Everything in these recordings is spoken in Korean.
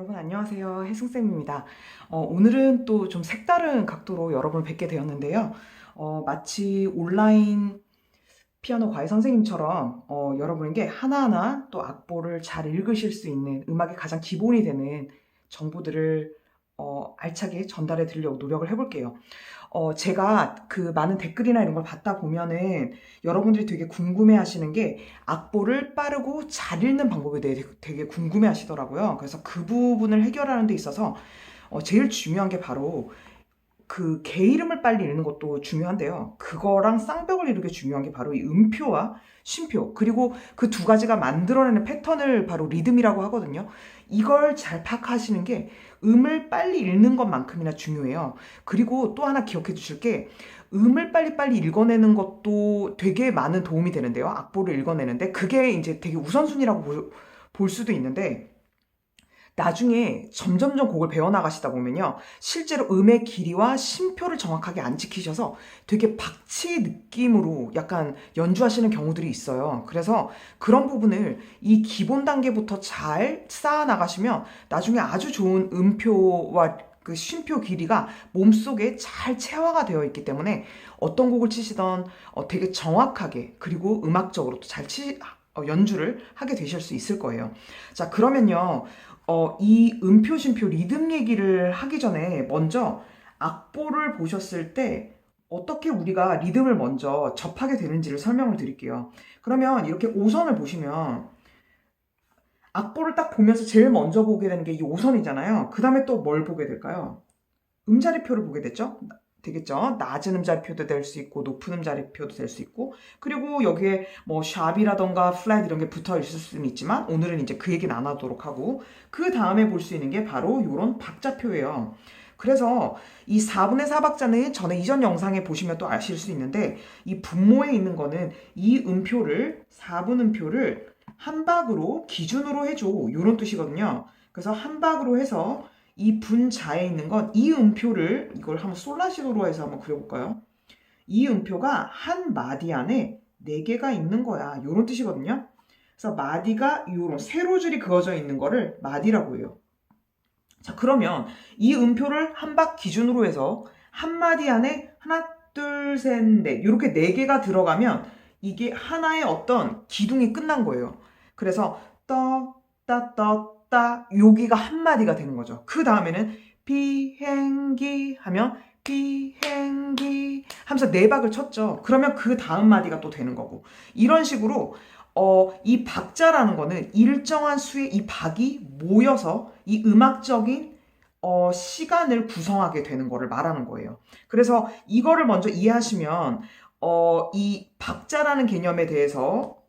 여러분 안녕하세요. 혜승쌤입니다. 오늘은 또 좀 색다른 각도로 여러분을 뵙게 되었는데요. 마치 온라인 피아노 과외 선생님처럼 여러분에게 하나하나 또 악보를 잘 읽으실 수 있는 음악의 가장 기본이 되는 정보들을 알차게 전달해 드리려고 노력을 해볼게요. 제가 그 많은 댓글이나 이런 걸 받다 보면은 여러분들이 되게 궁금해 하시는 게 악보를 빠르고 잘 읽는 방법에 대해 되게 궁금해 하시더라고요. 그래서 그 부분을 해결하는 데 있어서 제일 중요한 게 바로 그 개 이름을 빨리 읽는 것도 중요한데요. 그거랑 쌍벽을 이루게 중요한 게 바로 이 음표와 쉼표, 그리고 그 두 가지가 만들어내는 패턴을 바로 리듬이라고 하거든요. 이걸 잘 파악하시는 게 음을 빨리 읽는 것만큼이나 중요해요. 그리고 또 하나 기억해 주실 게 음을 빨리빨리 읽어내는 것도 되게 많은 도움이 되는데요. 악보를 읽어내는데 그게 이제 되게 우선순위라고 볼 수도 있는데 나중에 점점점 곡을 배워나가시다 보면요. 실제로 음의 길이와 심표를 정확하게 안 지키셔서 되게 박치 느낌으로 약간 연주하시는 경우들이 있어요. 그래서 그런 부분을 이 기본 단계부터 잘 쌓아나가시면 나중에 아주 좋은 음표와 그 쉼표 길이가 몸속에 잘 체화가 되어 있기 때문에 어떤 곡을 치시던 되게 정확하게 그리고 음악적으로도 잘 연주를 하게 되실 수 있을 거예요. 자, 그러면요. 이 음표, 심표, 리듬 얘기를 하기 전에 먼저 악보를 보셨을 때 어떻게 우리가 리듬을 먼저 접하게 되는지를 설명을 드릴게요. 그러면 이렇게 오선을 보시면 악보를 딱 보면서 제일 먼저 보게 되는 게 이 오선이잖아요. 그 다음에 또 뭘 보게 될까요? 음자리표를 보게 되겠죠. 낮은 음자리표도 될 수 있고 높은 음자리표도 될 수 있고, 그리고 여기에 뭐 샵이라던가 플랫 이런 게 붙어 있을 수는 있지만 오늘은 이제 그 얘기는 안 하도록 하고, 그 다음에 볼 수 있는 게 바로 이런 박자표예요. 그래서 이 4분의 4박자는 전에 이전 영상에 보시면 또 아실 수 있는데, 이 분모에 있는 거는 이 음표를 4분 음표를 한 박으로 기준으로 해줘, 이런 뜻이거든요. 그래서 한 박으로 해서 이 분자에 있는 건 이 음표를, 이걸 한번 솔라시도로 해서 한번 그려볼까요? 이 음표가 한 마디 안에 4개가 있는 거야, 이런 뜻이거든요. 그래서 마디가 요런 세로줄이 그어져 있는 거를 마디라고 해요. 자, 그러면 이 음표를 한 박 기준으로 해서 한 마디 안에 하나, 둘, 셋, 넷 이렇게 4개가 들어가면 이게 하나의 어떤 기둥이 끝난 거예요. 그래서 떠, 따, 떠, 따 여기가 한 마디가 되는 거죠. 그 다음에는 비행기 하면 비행기 하면서 4박을 쳤죠. 그러면 그 다음 마디가 또 되는 거고, 이런 식으로 이 박자라는 거는 일정한 수의 이 박이 모여서 이 음악적인 시간을 구성하게 되는 거를 말하는 거예요. 그래서 이거를 먼저 이해하시면 이 박자라는 개념에 대해서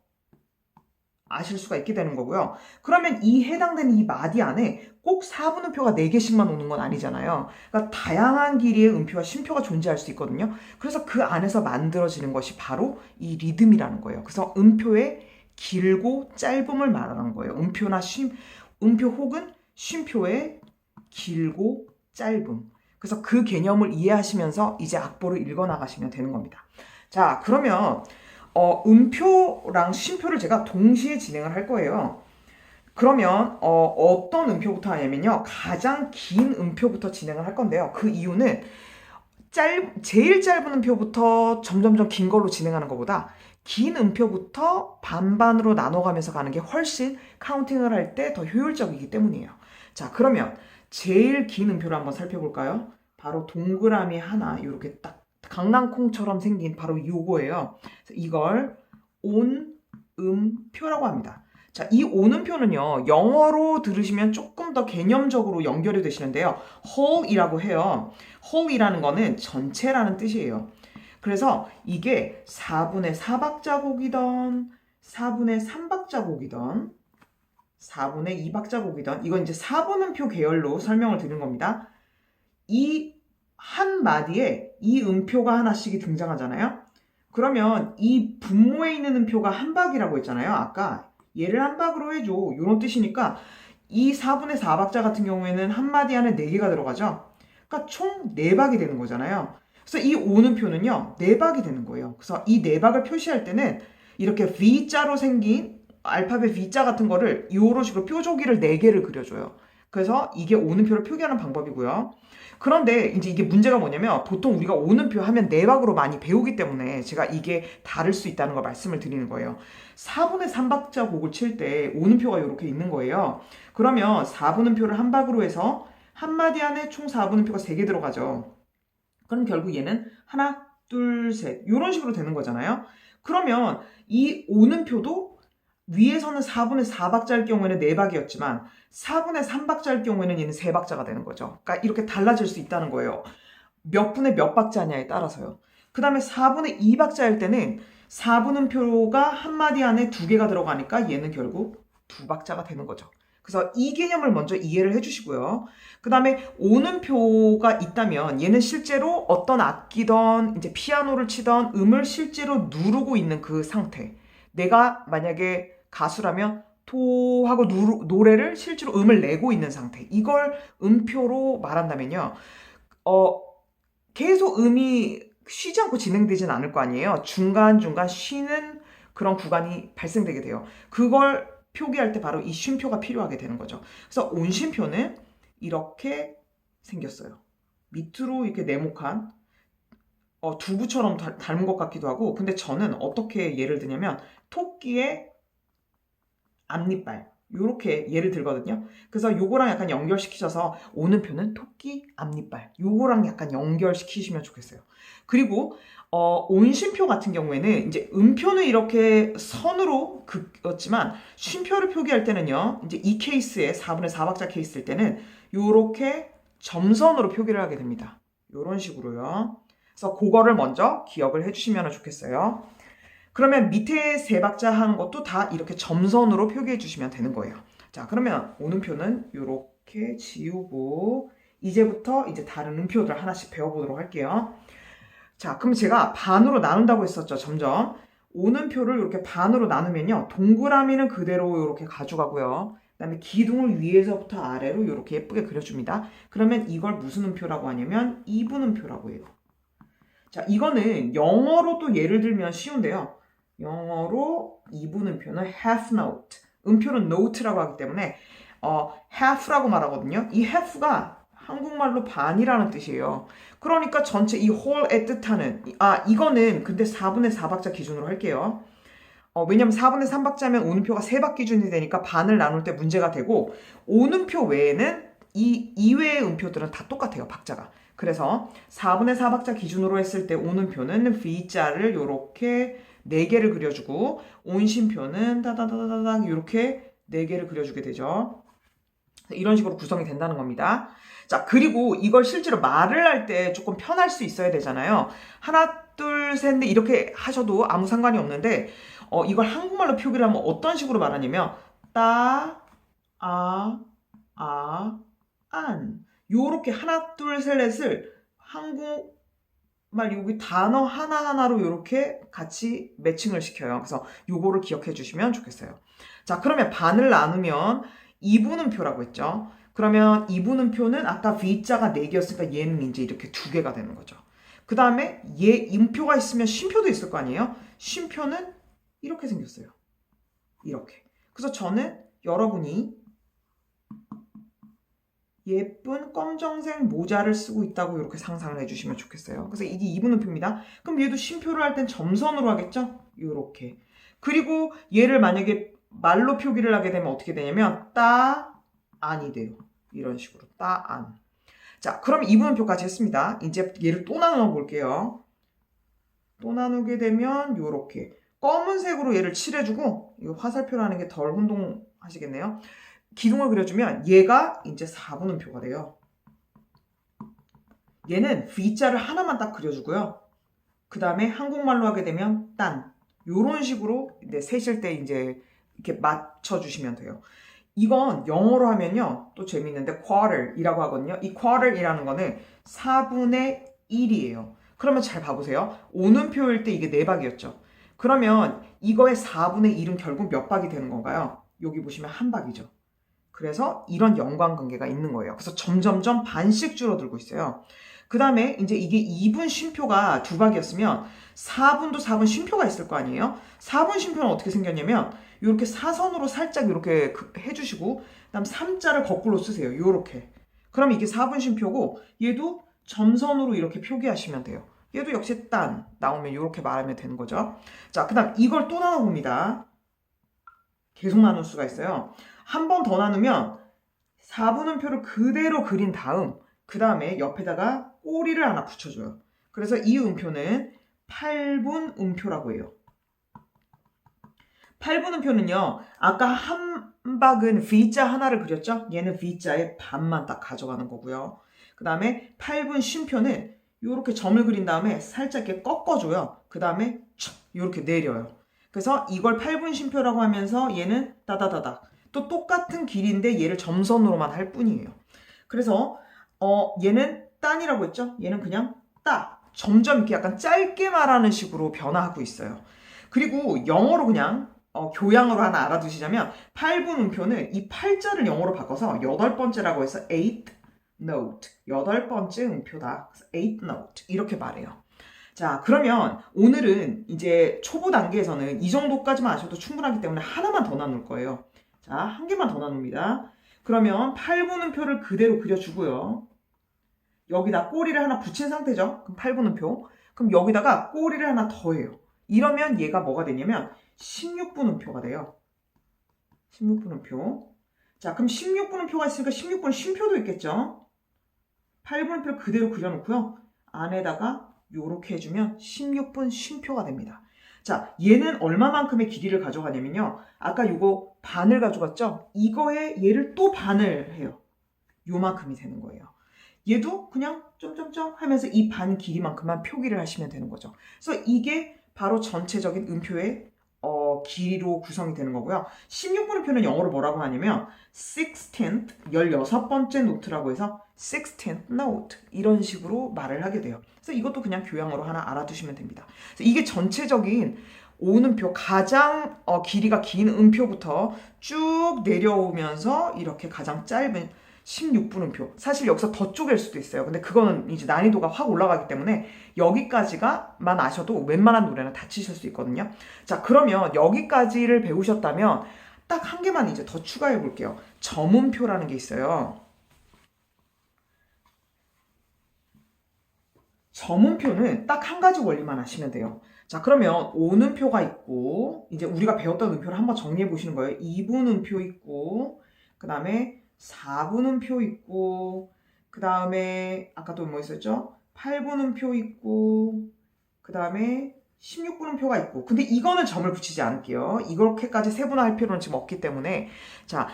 아실 수가 있게 되는 거고요. 그러면 이 해당되는 이 마디 안에 꼭 4분음표가 4개씩만 오는 건 아니잖아요. 그러니까 다양한 길이의 음표와 쉼표가 존재할 수 있거든요. 그래서 그 안에서 만들어지는 것이 바로 이 리듬이라는 거예요. 그래서 음표의 길고 짧음을 말하는 거예요. 음표 혹은 쉼표의 길고 짧음. 그래서 그 개념을 이해하시면서 이제 악보를 읽어 나가시면 되는 겁니다. 자, 그러면 음표랑 쉼표를 제가 동시에 진행을 할 거예요. 그러면 어떤 음표부터 하냐면요. 가장 긴 음표부터 진행을 할 건데요. 그 이유는 제일 짧은 음표부터 점점점 긴 걸로 진행하는 것보다 긴 음표부터 반반으로 나눠가면서 가는 게 훨씬 카운팅을 할 때 더 효율적이기 때문이에요. 자, 그러면 제일 긴 음표를 한번 살펴볼까요? 바로 동그라미 하나 이렇게 딱 강낭콩처럼 생긴 바로 요거예요. 이걸 온음표라고 합니다. 자, 이 온음표는요, 영어로 들으시면 조금 더 개념적으로 연결이 되시는데요. whole이라고 해요. whole이라는 거는 전체라는 뜻이에요. 그래서 이게 4분의 4박자곡이던 4분의 3박자곡이던 4분의 2박자곡이던 이건 이제 4분음표 계열로 설명을 드린 겁니다. 이 한 마디에 이 음표가 하나씩이 등장하잖아요. 그러면 이 분모에 있는 음표가 한 박이라고 했잖아요. 아까 얘를 한 박으로 해줘, 이런 뜻이니까 이 4분의 4박자 같은 경우에는 한 마디 안에 4개가 들어가죠. 그러니까 총 4박이 되는 거잖아요. 그래서 이 오는표는요 4박이 되는 거예요. 그래서 이 4박을 표시할 때는 이렇게 V자로 생긴 알파벳 V자 같은 거를 이런 식으로 뾰족이를 4개를 그려줘요. 그래서 이게 오는표를 표기하는 방법이고요. 그런데 이제 이게 문제가 뭐냐면 보통 우리가 오는표 하면 내박으로 많이 배우기 때문에 제가 이게 다를 수 있다는 걸 말씀을 드리는 거예요. 4분의 3박자 곡을 칠 때 오는표가 이렇게 있는 거예요. 그러면 4분음표를 한 박으로 해서 한 마디 안에 총 4분음표가 3개 들어가죠. 그럼 결국 얘는 하나, 둘, 셋 이런 식으로 되는 거잖아요. 그러면 이 오는표도 위에서는 4분의 4박자일 경우에는 4박이었지만 4분의 3박자일 경우에는 얘는 3박자가 되는 거죠. 그러니까 이렇게 달라질 수 있다는 거예요. 몇 분의 몇 박자냐에 따라서요. 그 다음에 4분의 2박자일 때는 4분음표가 한 마디 안에 2개가 들어가니까 얘는 결국 2박자가 되는 거죠. 그래서 이 개념을 먼저 이해를 해주시고요. 그 다음에 오는표가 있다면 얘는 실제로 어떤 악기던 이제 피아노를 치던 음을 실제로 누르고 있는 그 상태. 내가 만약에 가수라면 토 하고 노래를 실제로 음을 내고 있는 상태. 이걸 음표로 말한다면요. 계속 음이 쉬지 않고 진행되진 않을 거 아니에요. 중간중간 쉬는 그런 구간이 발생되게 돼요. 그걸 표기할 때 바로 이 쉼표가 필요하게 되는 거죠. 그래서 온쉼표는 이렇게 생겼어요. 밑으로 이렇게 네모칸 두부처럼 닮은 것 같기도 하고, 근데 저는 어떻게 예를 드냐면 토끼의 앞니빨 요렇게 예를 들거든요. 그래서 요거랑 약간 연결시키셔서 오는표는 토끼 앞니빨 요거랑 약간 연결시키시면 좋겠어요. 그리고 온쉼표 같은 경우에는 이제 음표는 이렇게 선으로 긋었지만 쉼표를 표기할 때는요. 이제 이 케이스에 4분의 4박자 케이스일 때는 요렇게 점선으로 표기를 하게 됩니다. 요런 식으로요. 그래서 그거를 먼저 기억을 해주시면 좋겠어요. 그러면 밑에 3박자 한 것도 다 이렇게 점선으로 표기해 주시면 되는 거예요. 자, 그러면 오는표는 이렇게 지우고 이제부터 이제 다른 음표들 하나씩 배워보도록 할게요. 자, 그럼 제가 반으로 나눈다고 했었죠, 점점. 오는표를 이렇게 반으로 나누면요. 동그라미는 그대로 이렇게 가져가고요. 그 다음에 기둥을 위에서부터 아래로 이렇게 예쁘게 그려줍니다. 그러면 이걸 무슨 음표라고 하냐면 이분음표라고 해요. 자, 이거는 영어로 또 예를 들면 쉬운데요. 영어로 이분음표는 half note, 음표는 note라고 하기 때문에 half라고 말하거든요. 이 half가 한국말로 반이라는 뜻이에요. 그러니까 전체 이 whole의 뜻하는 이거는 근데 4분의 4박자 기준으로 할게요. 왜냐면 4분의 3박자면 오는표가 3박 기준이 되니까 반을 나눌 때 문제가 되고 오는표 외에는 이 이외의 음표들은 다 똑같아요, 박자가. 그래서 4분의 4박자 기준으로 했을 때 오는표는 V자를 이렇게 4개를 그려주고 온심표는 다다다다닥 이렇게 4개를 그려주게 되죠. 이런 식으로 구성이 된다는 겁니다. 자, 그리고 이걸 실제로 말을 할 때 조금 편할 수 있어야 되잖아요. 하나, 둘, 셋, 넷 이렇게 하셔도 아무 상관이 없는데 이걸 한국말로 표기를 하면 어떤 식으로 말하냐면 따, 안 요렇게 하나, 둘, 셋, 넷을 한국말 여기 단어 하나하나로 요렇게 같이 매칭을 시켜요. 그래서 요거를 기억해 주시면 좋겠어요. 자, 그러면 반을 나누면 이분음표라고 했죠. 그러면 이분음표는 아까 V자가 4개였으니까 얘는 이제 이렇게 2개가 되는 거죠. 그 다음에 얘 음표가 있으면 쉼표도 있을 거 아니에요? 쉼표는 이렇게 생겼어요. 이렇게. 그래서 저는 여러분이 예쁜 검정색 모자를 쓰고 있다고 이렇게 상상을 해주시면 좋겠어요. 그래서 이게 이분음표입니다. 그럼 얘도 쉼표를 할 땐 점선으로 하겠죠? 이렇게. 그리고 얘를 만약에 말로 표기를 하게 되면 어떻게 되냐면 안이 돼요. 이런 식으로 안. 자, 그럼 이분음표까지 했습니다. 이제 얘를 또 나눠 볼게요. 또 나누게 되면 이렇게 검은색으로 얘를 칠해주고 이거 화살표라는 게 덜 혼동하시겠네요. 기둥을 그려주면 얘가 이제 4분음표가 돼요. 얘는 V자를 하나만 딱 그려주고요. 그 다음에 한국말로 하게 되면 딴. 요런 식으로 이제 세실 때 이제 이렇게 맞춰주시면 돼요. 이건 영어로 하면요. 또 재밌는데 quarter이라고 하거든요. 이 quarter이라는 거는 4분의 1이에요. 그러면 잘 봐보세요. 오는표일 때 이게 4박이었죠. 그러면 이거의 4분의 1은 결국 몇 박이 되는 건가요? 여기 보시면 한 박이죠. 그래서 이런 연관관계가 있는 거예요. 그래서 점점점 반씩 줄어들고 있어요. 그 다음에 이제 이게 2분 쉼표가 두 박이었으면 4분도 4분 쉼표가 있을 거 아니에요? 4분 쉼표는 어떻게 생겼냐면 이렇게 사선으로 살짝 이렇게 해주시고 그다음 3자를 거꾸로 쓰세요. 이렇게. 그럼 이게 4분 쉼표고 얘도 점선으로 이렇게 표기하시면 돼요. 얘도 역시 딴 나오면 이렇게 말하면 되는 거죠. 자, 그 다음 이걸 또 나눠봅니다. 계속 나눌 수가 있어요. 한 번 더 나누면 4분음표를 그대로 그린 다음 그 다음에 옆에다가 꼬리를 하나 붙여줘요. 그래서 이 음표는 8분음표라고 해요. 8분음표는요. 아까 한 박은 V자 하나를 그렸죠? 얘는 V자의 반만 딱 가져가는 거고요. 그 다음에 8분 쉼표는 이렇게 점을 그린 다음에 살짝 이렇게 꺾어줘요. 그 다음에 이렇게 내려요. 그래서 이걸 8분 쉼표라고 하면서 얘는 따다다닥. 또 똑같은 길이인데 얘를 점선으로만 할 뿐이에요. 그래서 얘는 딴이라고 했죠? 얘는 그냥 따. 점점 이렇게 약간 짧게 말하는 식으로 변화하고 있어요. 그리고 영어로 그냥 교양으로 하나 알아두시자면 8분 음표는 이 8자를 영어로 바꿔서 8번째라고 해서 8 note, 8번째 음표다. 그래서 8 note 이렇게 말해요. 자, 그러면 오늘은 이제 초보 단계에서는 이 정도까지만 아셔도 충분하기 때문에 하나만 더 나눌 거예요. 자, 한 개만 더 나눕니다. 그러면 8분음표를 그대로 그려주고요. 여기다 꼬리를 하나 붙인 상태죠. 그럼 8분음표. 그럼 여기다가 꼬리를 하나 더해요. 이러면 얘가 뭐가 되냐면 16분음표가 돼요. 16분음표. 자, 그럼 16분음표가 있으니까 16분 쉼표도 있겠죠. 8분음표를 그대로 그려놓고요. 안에다가 요렇게 해주면 16분 쉼표가 됩니다. 자, 얘는 얼마만큼의 길이를 가져가냐면요. 아까 요거 반을 가져갔죠? 이거에 얘를 또 반을 해요. 요만큼이 되는 거예요. 얘도 그냥 점점점 하면서 이 반 길이만큼만 표기를 하시면 되는 거죠. 그래서 이게 바로 전체적인 음표의 길이로 구성이 되는 거고요. 16분음표는 영어로 뭐라고 하냐면 16th, 16번째 노트라고 해서 16th note 이런 식으로 말을 하게 돼요. 그래서 이것도 그냥 교양으로 하나 알아두시면 됩니다. 그래서 이게 전체적인 오음표 가장 길이가 긴 음표부터 쭉 내려오면서 이렇게 가장 짧은 16분음표. 사실 여기서 더 쪼갤 수도 있어요. 근데 그거는 이제 난이도가 확 올라가기 때문에 여기까지가만 아셔도 웬만한 노래는 다 치실 수 있거든요. 자, 그러면 여기까지를 배우셨다면 딱 한 개만 이제 더 추가해 볼게요. 점음표라는 게 있어요. 점음표는 딱 한 가지 원리만 아시면 돼요. 자, 그러면 오음표가 있고 이제 우리가 배웠던 음표를 한번 정리해 보시는 거예요. 2분음표 있고 그 다음에 4분음표 있고 그 다음에 아까 또 뭐 있었죠? 8분음표 있고 그 다음에 16분음표가 있고 근데 이거는 점을 붙이지 않을게요. 이렇게까지 세분화할 필요는 지금 없기 때문에 자,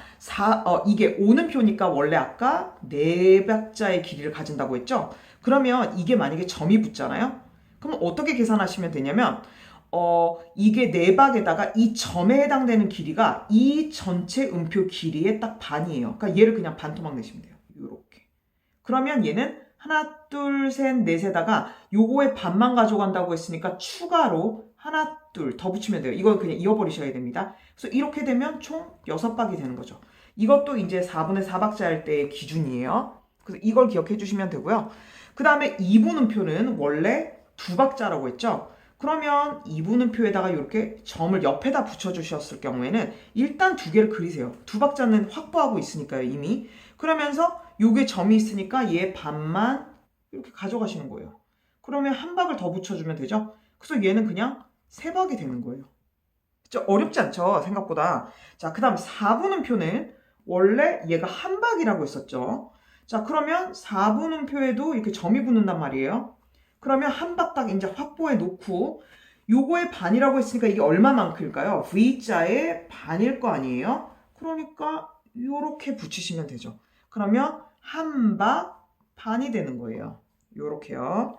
이게 오음표니까 원래 아까 4박자의 길이를 가진다고 했죠? 그러면 이게 만약에 점이 붙잖아요? 그럼 어떻게 계산하시면 되냐면 이게 4박에다가 이 점에 해당되는 길이가 이 전체 음표 길이의 딱 반이에요. 그러니까 얘를 그냥 반토막 내시면 돼요. 요렇게. 그러면 얘는 하나, 둘, 셋, 넷에다가 요거의 반만 가져간다고 했으니까 추가로 하나, 둘 더 붙이면 돼요. 이거 그냥 이어버리셔야 됩니다. 그래서 이렇게 되면 총 6박이 되는 거죠. 이것도 이제 4분의 4박자 할 때의 기준이에요. 그래서 이걸 기억해 주시면 되고요. 그 다음에 2분음표는 원래 2박자라고 했죠. 그러면 2분음표에다가 이렇게 점을 옆에다 붙여주셨을 경우에는 일단 2개를 그리세요. 2박자는 확보하고 있으니까요, 이미. 그러면서 요게 점이 있으니까 얘 반만 이렇게 가져가시는 거예요. 그러면 한 박을 더 붙여주면 되죠. 그래서 얘는 그냥 3박이 되는 거예요. 그쵸? 어렵지 않죠, 생각보다. 자, 그 다음 4분음표는 원래 얘가 한 박이라고 했었죠. 자, 그러면 4분음표에도 이렇게 점이 붙는단 말이에요. 그러면 한 박 딱 이제 확보해 놓고 요거의 반이라고 했으니까 이게 얼마만큼일까요? V자의 반일 거 아니에요? 그러니까 요렇게 붙이시면 되죠. 그러면 한 박 반이 되는 거예요. 요렇게요.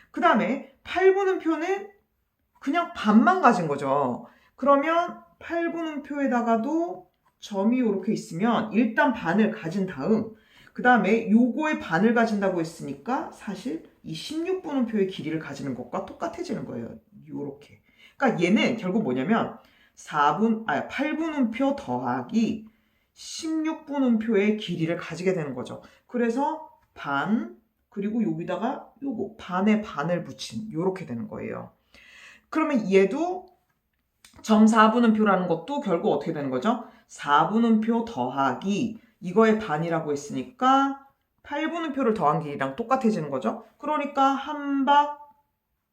그 다음에 8분음표는 그냥 반만 가진 거죠. 그러면 8분음표에다가도 점이 이렇게 있으면 일단 반을 가진 다음 그 다음에 요거의 반을 가진다고 했으니까 사실 이 16분음표의 길이를 가지는 것과 똑같아지는 거예요. 요렇게. 그러니까 얘는 결국 뭐냐면 8분음표 더하기 16분음표의 길이를 가지게 되는 거죠. 그래서 반, 그리고 여기다가 요거 반에 반을 붙인 요렇게 되는 거예요. 그러면 얘도 점 4분음표라는 것도 결국 어떻게 되는 거죠? 4분음표 더하기 이거의 반이라고 했으니까 8분음표를 더한 길이랑 똑같아지는 거죠. 그러니까 한 박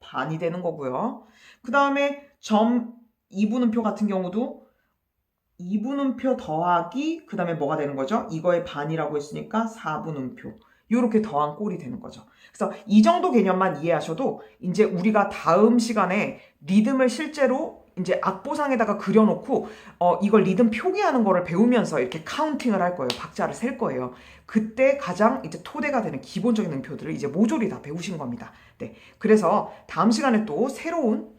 반이 되는 거고요. 그 다음에 점 2분음표 같은 경우도 2분음표 더하기 그 다음에 뭐가 되는 거죠? 이거의 반이라고 했으니까 4분음표. 이렇게 더한 꼴이 되는 거죠. 그래서 이 정도 개념만 이해하셔도 이제 우리가 다음 시간에 리듬을 실제로 이제 악보상에다가 그려놓고 이걸 리듬 표기하는 거를 배우면서 이렇게 카운팅을 할 거예요. 박자를 셀 거예요. 그때 가장 이제 토대가 되는 기본적인 음표들을 이제 모조리 다 배우신 겁니다. 네, 그래서 다음 시간에 또 새로운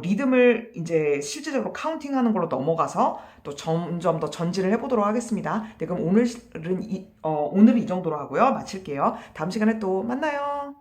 리듬을 이제 실질적으로 카운팅하는 걸로 넘어가서 또 점점 더 전진을 해보도록 하겠습니다. 네, 그럼 오늘은 이 정도로 하고요. 마칠게요. 다음 시간에 또 만나요.